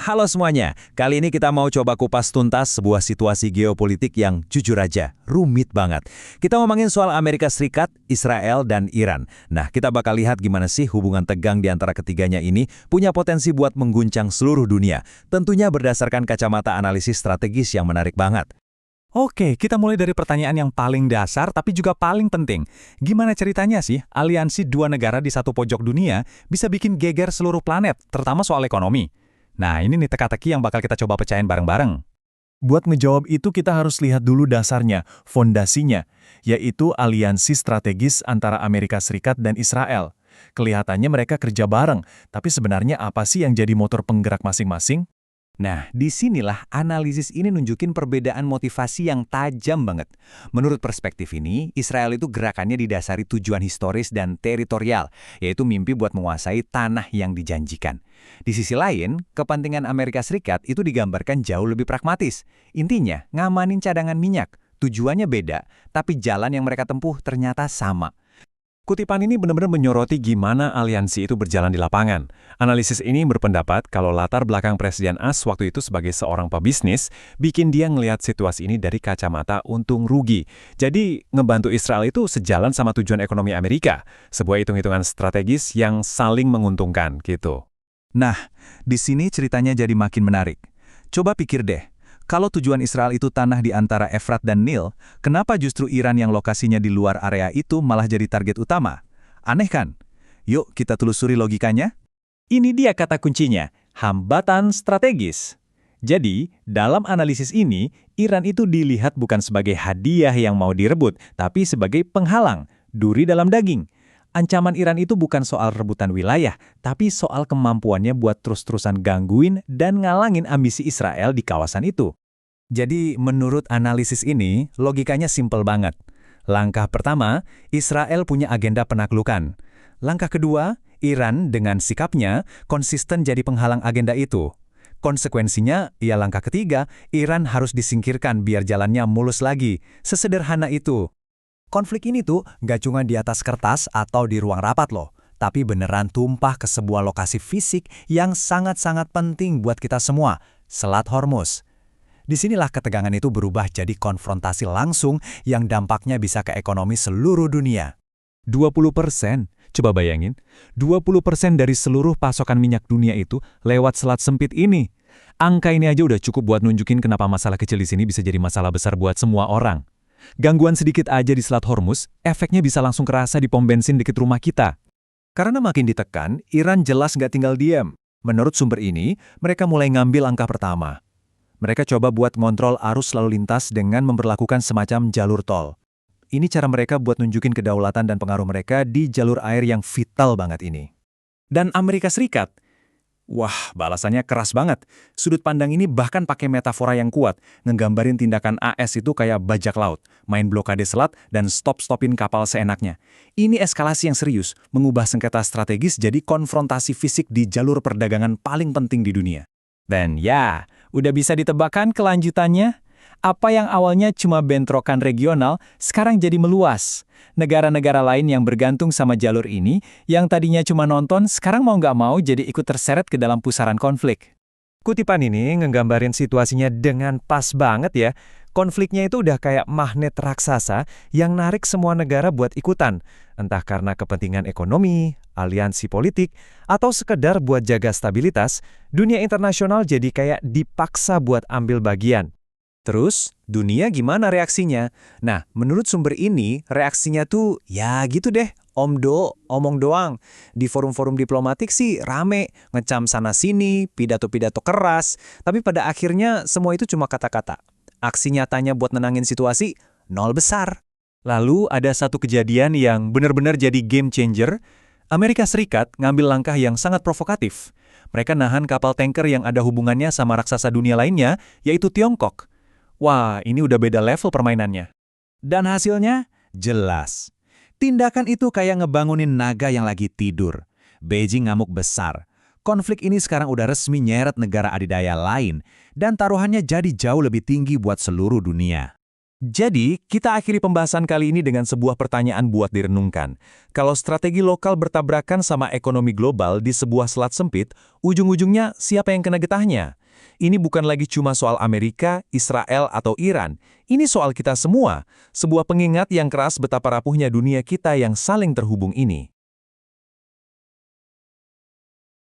Halo semuanya, kali ini kita mau coba kupas tuntas sebuah situasi geopolitik yang jujur aja, rumit banget. Kita ngomongin soal Amerika Serikat, Israel, dan Iran. Nah, kita bakal lihat gimana sih hubungan tegang di antara ketiganya ini punya potensi buat mengguncang seluruh dunia. Tentunya berdasarkan kacamata analisis strategis yang menarik banget. Oke, kita mulai dari pertanyaan yang paling dasar tapi juga paling penting. Gimana ceritanya sih aliansi dua negara di satu pojok dunia bisa bikin geger seluruh planet, terutama soal ekonomi? Nah, ini nih teka-teki yang bakal kita coba pecahin bareng-bareng. Buat ngejawab itu kita harus lihat dulu dasarnya, fondasinya, yaitu aliansi strategis antara Amerika Serikat dan Israel. Kelihatannya mereka kerja bareng, tapi sebenarnya apa sih yang jadi motor penggerak masing-masing? Nah, disinilah analisis ini nunjukin perbedaan motivasi yang tajam banget. Menurut perspektif ini, Israel itu gerakannya didasari tujuan historis dan teritorial, yaitu mimpi buat menguasai tanah yang dijanjikan. Di sisi lain, kepentingan Amerika Serikat itu digambarkan jauh lebih pragmatis. Intinya, ngamanin cadangan minyak. Tujuannya beda, tapi jalan yang mereka tempuh ternyata sama. Kutipan ini benar-benar menyoroti gimana aliansi itu berjalan di lapangan. Analisis ini berpendapat kalau latar belakang Presiden As waktu itu sebagai seorang pebisnis bikin dia ngelihat situasi ini dari kacamata untung rugi. Jadi, ngebantu Israel itu sejalan sama tujuan ekonomi Amerika, sebuah hitung-hitungan strategis yang saling menguntungkan gitu. Nah, di sini ceritanya jadi makin menarik. Coba pikir deh. Kalau tujuan Israel itu tanah di antara Efrat dan Nil, kenapa justru Iran yang lokasinya di luar area itu malah jadi target utama? Aneh kan? Yuk kita telusuri logikanya. Ini dia kata kuncinya, hambatan strategis. Jadi, dalam analisis ini, Iran itu dilihat bukan sebagai hadiah yang mau direbut, tapi sebagai penghalang, duri dalam daging. Ancaman Iran itu bukan soal rebutan wilayah, tapi soal kemampuannya buat terus-terusan gangguin dan ngalangin ambisi Israel di kawasan itu. Jadi, menurut analisis ini, logikanya simpel banget. Langkah pertama, Israel punya agenda penaklukan. Langkah kedua, Iran dengan sikapnya konsisten jadi penghalang agenda itu. Konsekuensinya, ya langkah ketiga, Iran harus disingkirkan biar jalannya mulus lagi. Sesederhana itu. Konflik ini tuh nggak cuma di atas kertas atau di ruang rapat loh, tapi beneran tumpah ke sebuah lokasi fisik yang sangat-sangat penting buat kita semua, Selat Hormuz. Disinilah ketegangan itu berubah jadi konfrontasi langsung yang dampaknya bisa ke ekonomi seluruh dunia. 20%, coba bayangin, 20% dari seluruh pasokan minyak dunia itu lewat selat sempit ini. Angka ini aja udah cukup buat nunjukin kenapa masalah kecil di sini bisa jadi masalah besar buat semua orang. Gangguan sedikit aja di Selat Hormuz, efeknya bisa langsung kerasa di pom bensin dekat rumah kita. Karena makin ditekan, Iran jelas nggak tinggal diam. Menurut sumber ini, mereka mulai ngambil langkah pertama. Mereka coba buat ngontrol arus lalu lintas dengan memberlakukan semacam jalur tol. Ini cara mereka buat nunjukin kedaulatan dan pengaruh mereka di jalur air yang vital banget ini. Dan Amerika Serikat, wah, balasannya keras banget. Sudut pandang ini bahkan pakai metafora yang kuat, ngegambarin tindakan AS itu kayak bajak laut, main blokade selat dan stop-stopin kapal seenaknya. Ini eskalasi yang serius, mengubah sengketa strategis jadi konfrontasi fisik di jalur perdagangan paling penting di dunia. Dan ya, udah bisa ditebakkan kelanjutannya? Apa yang awalnya cuma bentrokan regional, sekarang jadi meluas. Negara-negara lain yang bergantung sama jalur ini, yang tadinya cuma nonton, sekarang mau nggak mau jadi ikut terseret ke dalam pusaran konflik. Kutipan ini ngegambarin situasinya dengan pas banget ya. Konfliknya itu udah kayak magnet raksasa yang narik semua negara buat ikutan. Entah karena kepentingan ekonomi, aliansi politik, atau sekedar buat jaga stabilitas, dunia internasional jadi kayak dipaksa buat ambil bagian. Terus, dunia gimana reaksinya? Nah, menurut sumber ini, reaksinya tuh ya gitu deh, omong doang. Di forum-forum diplomatik sih rame, ngecam sana-sini, pidato-pidato keras. Tapi pada akhirnya semua itu cuma kata-kata. Aksi nyatanya buat nenangin situasi, nol besar. Lalu ada satu kejadian yang benar-benar jadi game changer. Amerika Serikat ngambil langkah yang sangat provokatif. Mereka nahan kapal tanker yang ada hubungannya sama raksasa dunia lainnya, yaitu Tiongkok. Wah, ini udah beda level permainannya. Dan hasilnya jelas. Tindakan itu kayak ngebangunin naga yang lagi tidur. Beijing ngamuk besar. Konflik ini sekarang udah resmi nyeret negara adidaya lain, dan taruhannya jadi jauh lebih tinggi buat seluruh dunia. Jadi, kita akhiri pembahasan kali ini dengan sebuah pertanyaan buat direnungkan. Kalau strategi lokal bertabrakan sama ekonomi global di sebuah selat sempit, ujung-ujungnya siapa yang kena getahnya? Ini bukan lagi cuma soal Amerika, Israel, atau Iran. Ini soal kita semua. Sebuah pengingat yang keras betapa rapuhnya dunia kita yang saling terhubung ini.